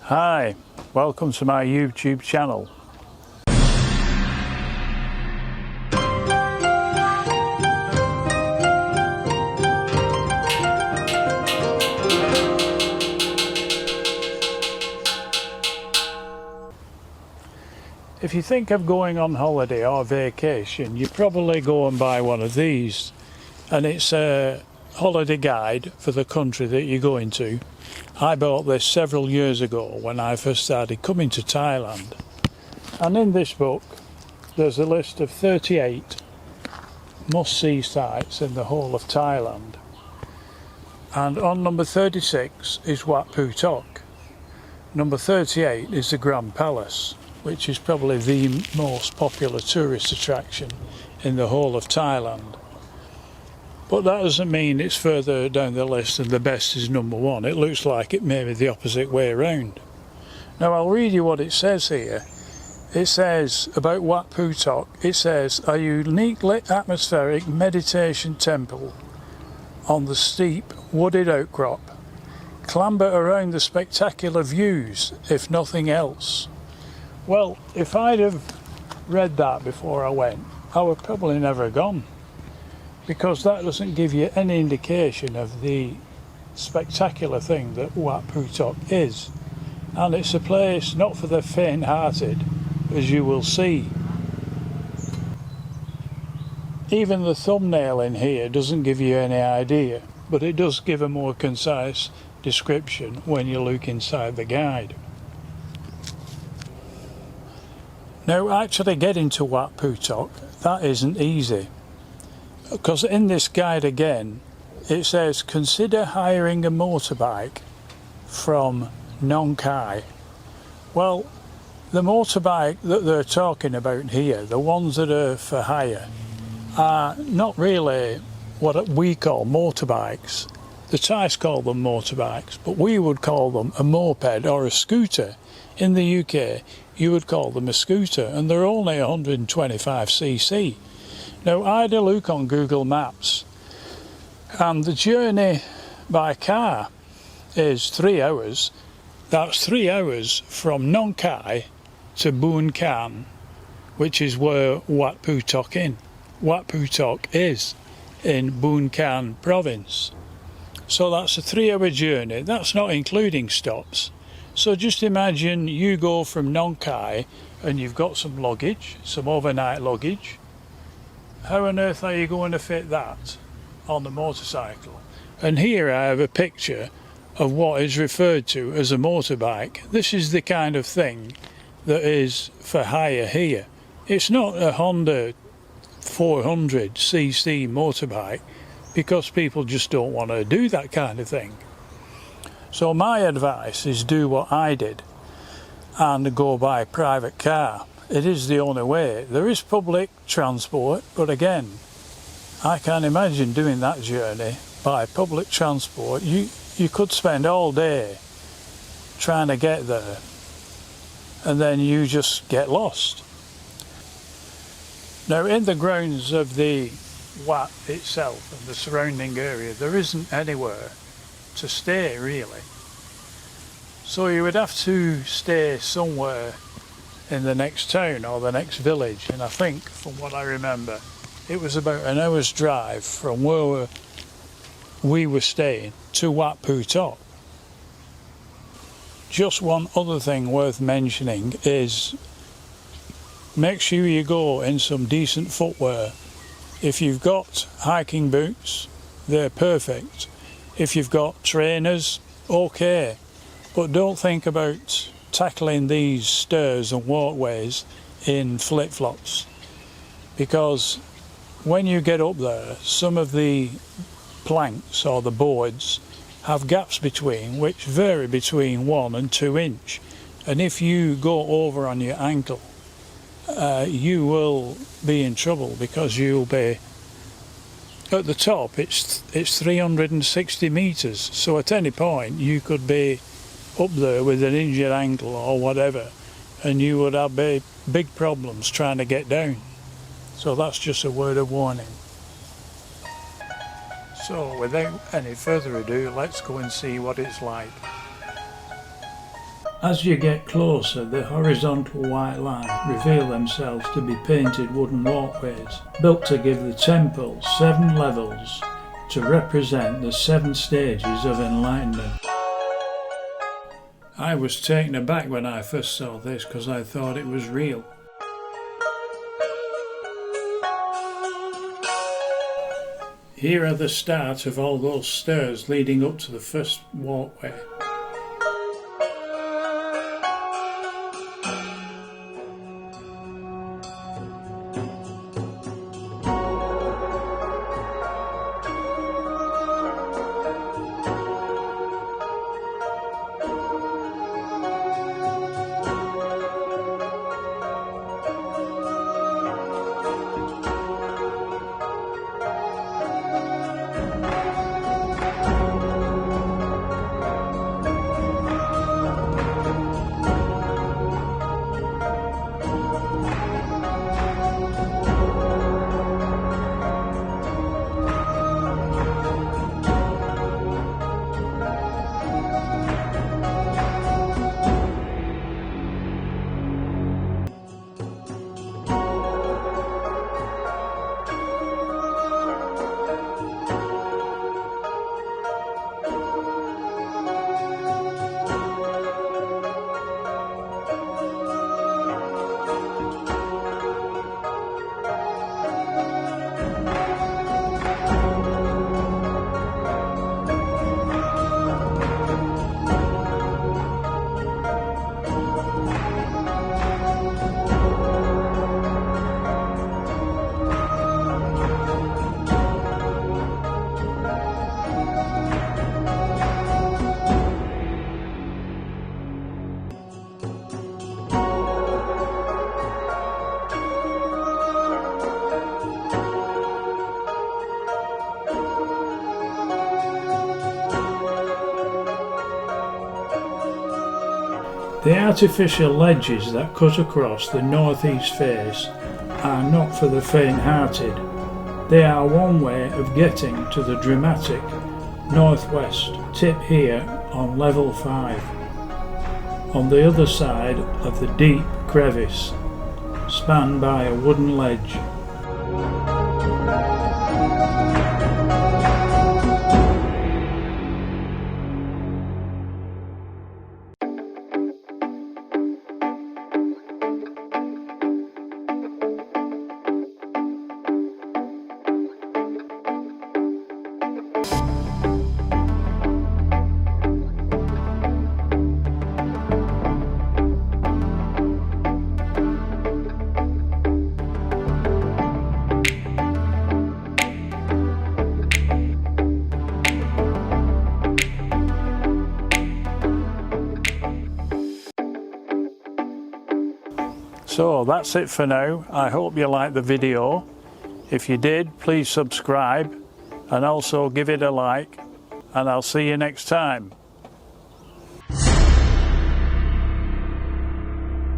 Hi, welcome to my YouTube channel. If you think of going on holiday or vacation, you probably go and buy one of these, and it's a holiday guide for the country that you're going to. I bought this several years ago when I first started coming to Thailand, and in this book there's a list of 38 must-see sites in the whole of Thailand, and on number 36 is Wat Phu Tok. Number 38 is the Grand Palace, which is probably the most popular tourist attraction in the whole of Thailand. But that doesn't mean it's further down the list and the best is number one. It looks like it may be the opposite way around. Now I'll read you what it says here. It says about Wat Phu Tok, it says, a uniquely atmospheric meditation temple on the steep wooded outcrop. Clamber around the spectacular views, if nothing else. Well, if I'd have read that before I went, I would probably never have gone, because that doesn't give you any indication of the spectacular thing that Wat Phu Tok is. And it's a place not for the faint-hearted, as you will see. Even the thumbnail in here doesn't give you any idea, but it does give a more concise description when you look inside the guide. Now, actually getting to Wat Phu Tok, that isn't easy. Because in this guide again, it says, consider hiring a motorbike from Nong Khai. Well, the motorbike that they're talking about here, the ones that are for hire, are not really what we call motorbikes. The Thais call them motorbikes, but we would call them a moped or a scooter. In the UK, you would call them a scooter, and they're only 125cc. Now, I had a look on Google Maps, and the journey by car is 3 hours. That's 3 hours from Nong Khai to Buon Kan, which is where Wat Phu Tok is in Buon Kan province. So that's a 3-hour journey. That's not including stops. So just imagine you go from Nong Khai and you've got some luggage, some overnight luggage. How on earth are you going to fit that on the motorcycle? And here I have a picture of what is referred to as a motorbike. This is the kind of thing that is for hire here. It's not a Honda 400cc motorbike, because people just don't want to do that kind of thing. So my advice is do what I did and go by a private car. It is the only way. There is public transport, but again, I can't imagine doing that journey by public transport. You could spend all day trying to get there, and then you just get lost. Now, in the grounds of the Wat itself and the surrounding area, there isn't anywhere to stay really. So you would have to stay somewhere in the next town or the next village, and I think, from what I remember, it was about an hour's drive from where we were staying to Wat Phu Tok. Just one other thing worth mentioning is make sure you go in some decent footwear. If you've got hiking boots, they're perfect. If you've got trainers, okay, but don't think about tackling these stairs and walkways in flip-flops, because when you get up there, some of the planks or the boards have gaps between, which vary between 1 and 2 inch, and if you go over on your ankle, you will be in trouble, because you'll be at the top. It's 360 meters, so at any point you could be up there with an injured ankle or whatever, and you would have big problems trying to get down. So that's just a word of warning. So without any further ado, let's go and see what it's like. As you get closer, the horizontal white lines reveal themselves to be painted wooden walkways, built to give the temple 7 levels to represent the 7 stages of enlightenment. I was taken aback when I first saw this because I thought it was real. Here are the start of all those stairs leading up to the first walkway. The artificial ledges that cut across the northeast face are not for the faint-hearted. They are one way of getting to the dramatic northwest tip here on level 5, on the other side of the deep crevice, spanned by a wooden ledge. So that's it for now. I hope you liked the video. If you did, please subscribe and also give it a like, and I'll see you next time.